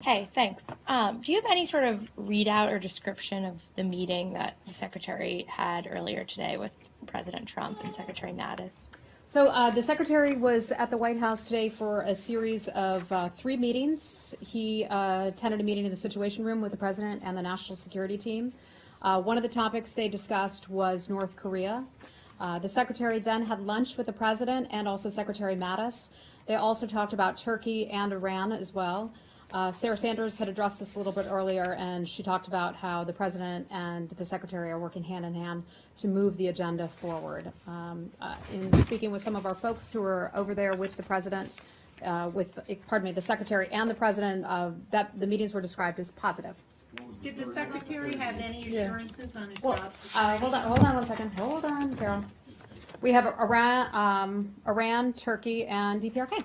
Hey, thanks. Do you have any sort of readout or description of the meeting that the Secretary had earlier today with President Trump and Secretary Mattis? So the Secretary was at the White House today for a series of 3 meetings. He attended a meeting in the Situation Room with the President and the National Security Team. One of the topics they discussed was North Korea. The Secretary then had lunch with the President and also Secretary Mattis. They also talked about Turkey and Iran as well. Sarah Sanders had addressed this a little bit earlier, and she talked about how the President and the Secretary are working hand in hand to move the agenda forward. In speaking with some of our folks who were over there with the President, the Secretary and the President, that the meetings were described as positive. Did the Secretary have any assurances on his Well, job? hold on 1 second. Hold on, Carol. We have Iran, Turkey, and DPRK.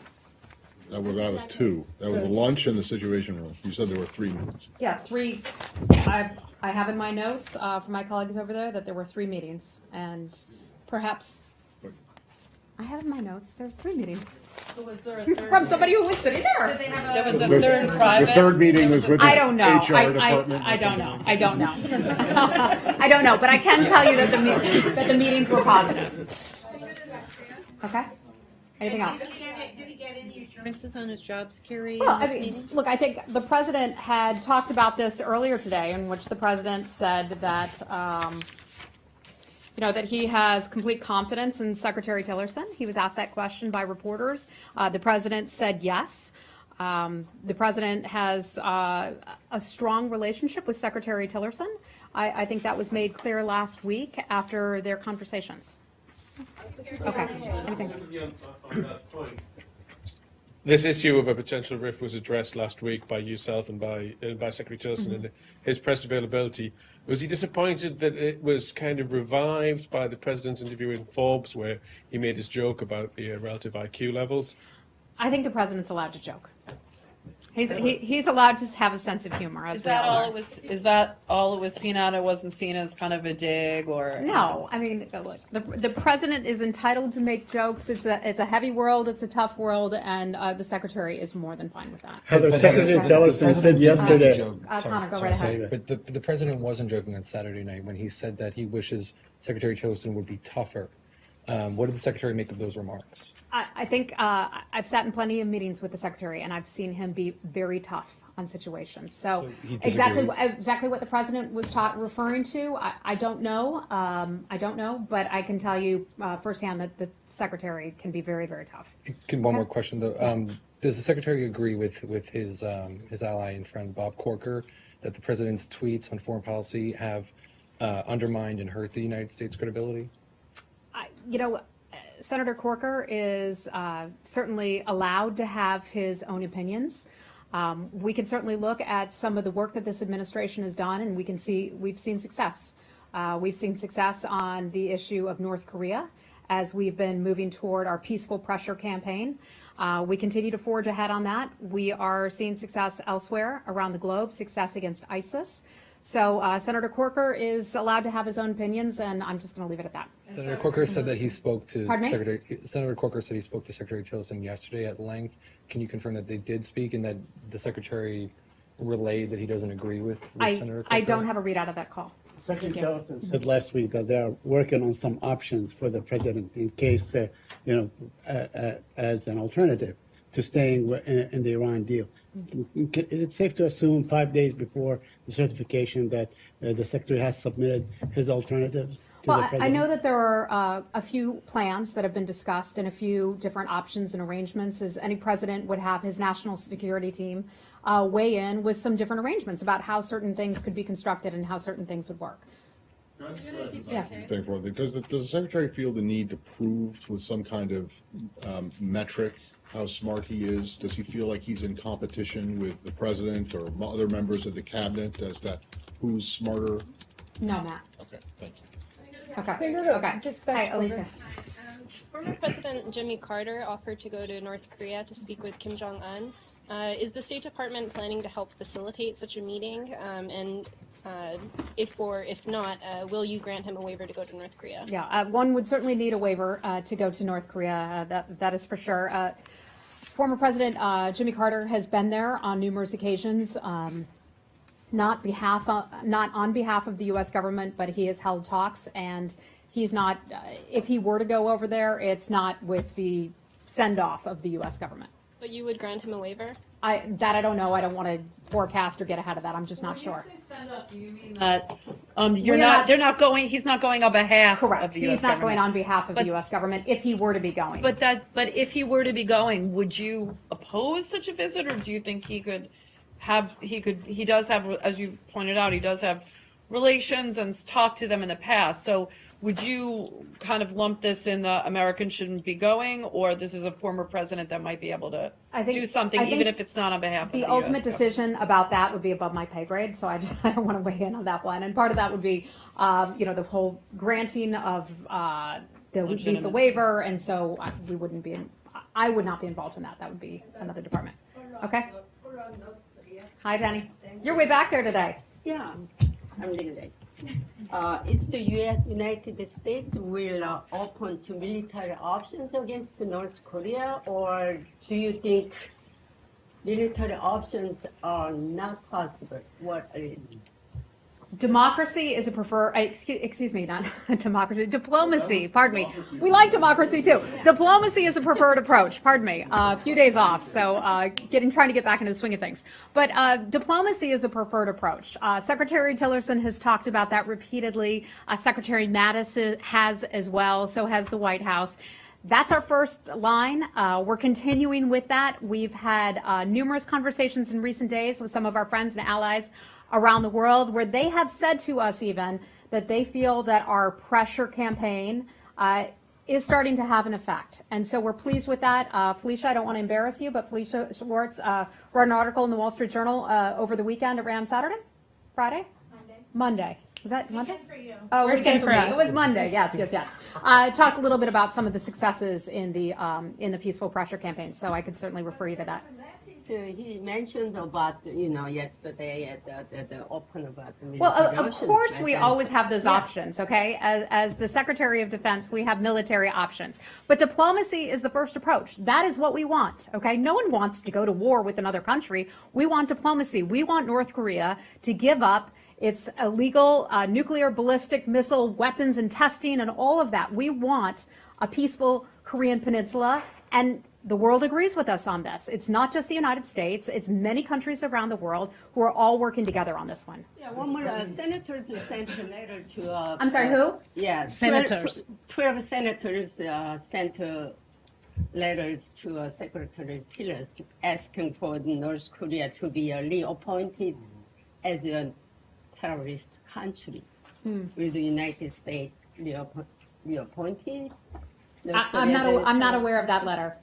That was 2. That was a lunch in the Situation Room. You said there were 3 meetings. Yeah, 3. I have in my notes from my colleagues over there that there were 3 meetings, and perhaps I have in my notes there were 3 meetings. So was there a third From somebody who was sitting there. There was a third private. The third meeting was with the I don't know. HR department. I don't know. I don't know. I don't know, but I can tell you that the meetings were positive. Okay. Anything else? Did he get any assurances on his job security Well, in I this mean, meeting? look, I think the President had talked about this earlier today, in which the President said that, that he has complete confidence in Secretary Tillerson. He was asked that question by reporters. The President said yes. The President has a strong relationship with Secretary Tillerson. I think that was made clear last week after their conversations. Okay. Anything? On that point. This issue of a potential rift was addressed last week by yourself and by Secretary Tillerson and his press availability. Was he disappointed that it was kind of revived by the President's interview in Forbes, where he made his joke about the relative IQ levels? I think the President's allowed to joke. He's allowed to have a sense of humor. As Is that all it was? Is that all it was seen at? It wasn't seen as kind of a dig or No, I mean, look, the President is entitled to make jokes. It's a heavy world. It's a tough world, and the Secretary is more than fine with that. Heather, Secretary Tillerson said yesterday. Connor, go right ahead. But the President wasn't joking on Saturday night when he said that he wishes Secretary Tillerson would be tougher. What did the Secretary make of those remarks? I think I've sat in plenty of meetings with the Secretary, and I've seen him be very tough on situations. So he exactly what the President was referring to, I don't know. But I can tell you firsthand that the Secretary can be very, very tough. One more question, though. Does the Secretary agree with his ally and friend Bob Corker that the President's tweets on foreign policy have undermined and hurt the United States' credibility? Senator Corker is certainly allowed to have his own opinions. We can certainly look at some of the work that this administration has done, and we've seen success. We've seen success on the issue of North Korea as we've been moving toward our peaceful pressure campaign. We continue to forge ahead on that. We are seeing success elsewhere around the globe, success against ISIS. So Senator Corker is allowed to have his own opinions, and I'm just going to leave it at that. Senator Corker said that he spoke to Senator Corker said he spoke to Secretary Tillerson yesterday at length. Can you confirm that they did speak and that the Secretary relayed that he doesn't agree with Senator Corker? I don't have a readout of that call. Secretary Tillerson said last week that they are working on some options for the President in case, as an alternative to staying in the Iran deal. Is it safe to assume 5 days before the certification that the Secretary has submitted his alternatives? Well, I know that there are a few plans that have been discussed and a few different options and arrangements, as any president would have his national security team weigh in with some different arrangements about how certain things could be constructed and how certain things would work. Yeah. Does the Secretary feel the need to prove with some kind of metric how smart he is? Does he feel like he's in competition with the President or other members of the Cabinet as to who's smarter? No, Matt. Okay, thank you. Okay. Hi, Alicia. Former President Jimmy Carter offered to go to North Korea to speak with Kim Jong-un. Is the State Department planning to help facilitate such a meeting? If not, will you grant him a waiver to go to North Korea? Yeah, one would certainly need a waiver to go to North Korea. That is for sure. Former President Jimmy Carter has been there on numerous occasions, not on behalf of the U.S. government, but he has held talks, and he's not. If he were to go over there, it's not with the send-off of the U.S. government. But you would grant him a waiver? I don't know. I don't want to forecast or get ahead of that. I'm just not sure. Do you mean that they're not going? He's not going on behalf Correct. of the U.S. He's not going government. on behalf of the But- U.S. government if he were to be going. But if he were to be going, would you oppose such a visit, or do you think he does have, as you pointed out, he does have relations and talked to them in the past. So would you kind of lump this in the Americans shouldn't be going, or this is a former president that might be able to do something, even if it's not on behalf of the ultimate US decision about that would be above my pay grade, so I don't want to weigh in on that one. And part of that would be, the whole granting of the visa Legitimacy. waiver, and so I would not be involved in that. That would be another department. Okay. Hi, Penny. You're way back there today. Yeah, I'm really late. Is the United States will open to military options against North Korea, or do you think military options are not possible? What is? Democracy is a preferred, excuse me, not democracy, diplomacy, pardon me. We like democracy too. Diplomacy is a preferred approach, pardon me. A few days off, so trying to get back into the swing of things. But diplomacy is the preferred approach. Secretary Tillerson has talked about that repeatedly. Secretary Mattis has as well, so has the White House. That's our first line. We're continuing with that. We've had numerous conversations in recent days with some of our friends and allies around the world where they have said to us even that they feel that our pressure campaign is starting to have an effect. And so we're pleased with that. Felicia, I don't want to embarrass you, but Felicia Schwartz wrote an article in the Wall Street Journal over the weekend. It ran Saturday? Friday? Monday. Was that Monday? Oh, weekend for me. It was Monday. Yes. Talked a little bit about some of the successes in the peaceful pressure campaign. So I could certainly refer you to that. So he mentioned about yesterday at the open about the military Well, of options, course, right? we always have those options, okay? As the Secretary of Defense, we have military options. But diplomacy is the first approach. That is what we want, okay? No one wants to go to war with another country. We want diplomacy. We want North Korea to give up its illegal nuclear ballistic missile weapons and testing and all of that. We want a peaceful Korean peninsula, and the world agrees with us on this. It's not just the United States. It's many countries around the world who are all working together on this one. Yeah, one more. Senators sent a letter to. I'm sorry, who? Yeah, Senators. 12 senators sent letters to Secretary Tillerson asking for North Korea to be reappointed as a terrorist country. Will the United States reappointed? I'm not aware of that letter.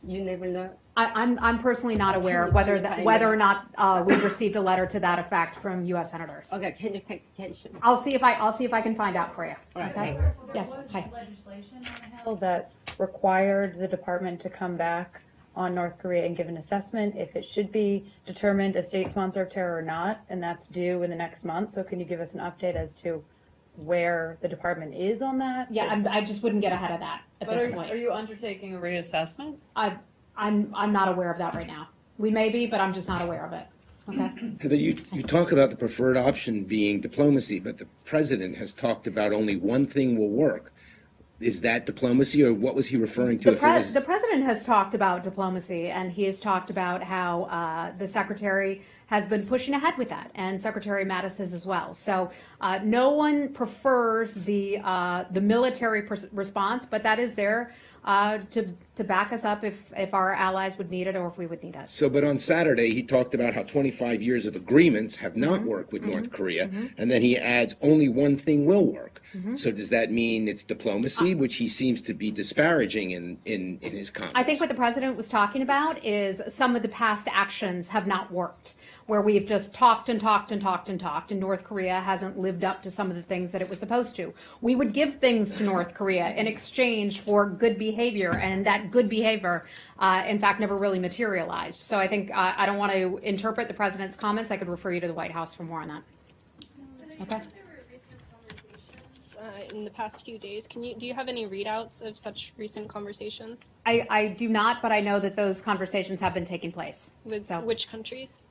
You never know. I'm personally not aware of whether or not we received a letter to that effect from U.S. senators. Okay, can you take vacation? I'll see if I can find out for you. All right, Okay. thanks. Yes. Hi. Legislation that required the department to come back on North Korea and give an assessment if it should be determined a state sponsor of terror or not, and that's due in the next month. So can you give us an update as to where the department is on that? Yeah, I just wouldn't get ahead of that at this point. Are you undertaking a reassessment? I'm not aware of that right now. We may be, but I'm just not aware of it. Okay. Heather, you talk about the preferred option being diplomacy, but the president has talked about only one thing will work. Is that diplomacy, or what was he referring to? The president has talked about diplomacy, and he has talked about how the secretary has been pushing ahead with that, and Secretary Mattis has as well. So no one prefers the military response, but that is there to back us up if our allies would need it or if we would need it. So, but on Saturday, he talked about how 25 years of agreements have not worked with North Korea, and then he adds only one thing will work. So does that mean it's diplomacy, which he seems to be disparaging in his comments? I think what the president was talking about is some of the past actions have not worked, where we've just talked and talked and talked and talked, and North Korea hasn't lived up to some of the things that it was supposed to. We would give things to North Korea in exchange for good behavior, and that good behavior, in fact, never really materialized. So I think I don't want to interpret the president's comments. I could refer you to the White House for more on that. Okay. in the past few days. Do you have any readouts of such recent conversations? I do not, but I know that those conversations have been taking place. With So, which countries?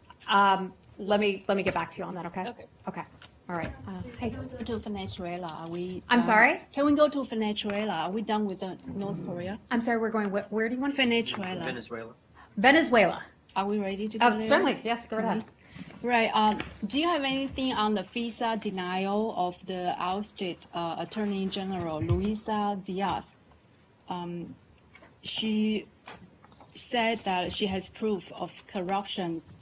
let me get back to you on that, okay? Okay. Okay, all right. Hey, Go to Venezuela. Are we? I'm sorry? Can we go to Venezuela? Are we done with North Korea? I'm sorry, we're going, where do you want? Venezuela. Venezuela. Are we ready to go there? Certainly, yes, go ahead. Right. Do you have anything on the visa denial of the ousted Attorney General Luisa Diaz? She said that she has proof of corruptions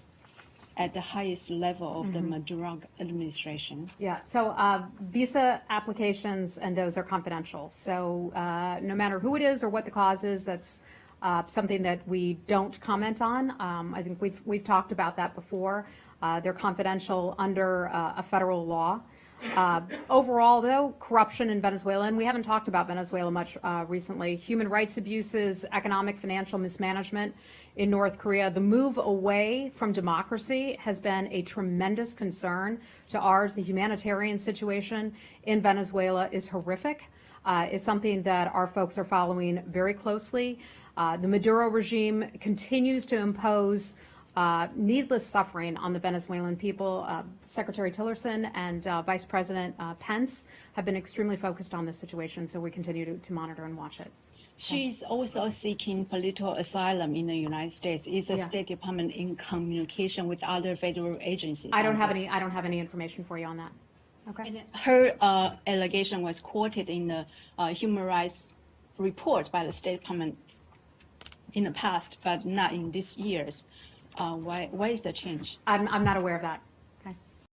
at the highest level of the Maduro administration. Yeah, so visa applications, and those are confidential. So no matter who it is or what the cause is, that's something that we don't comment on. I think we've talked about that before. They're confidential under a federal law. Overall, though, corruption in Venezuela, and we haven't talked about Venezuela much recently, human rights abuses, economic, financial mismanagement in North Korea. The move away from democracy has been a tremendous concern to ours. The humanitarian situation in Venezuela is horrific. It's something that our folks are following very closely. The Maduro regime continues to impose needless suffering on the Venezuelan people. Secretary Tillerson and Vice President Pence have been extremely focused on this situation, so we continue to monitor and watch it. She's also seeking political asylum in the United States. Is the State Department in communication with other federal agencies? I don't have any information for you on that. Okay. Her allegation was quoted in the human rights report by the State Department in the past, but not in these years. Why is the change? I'm not aware of that.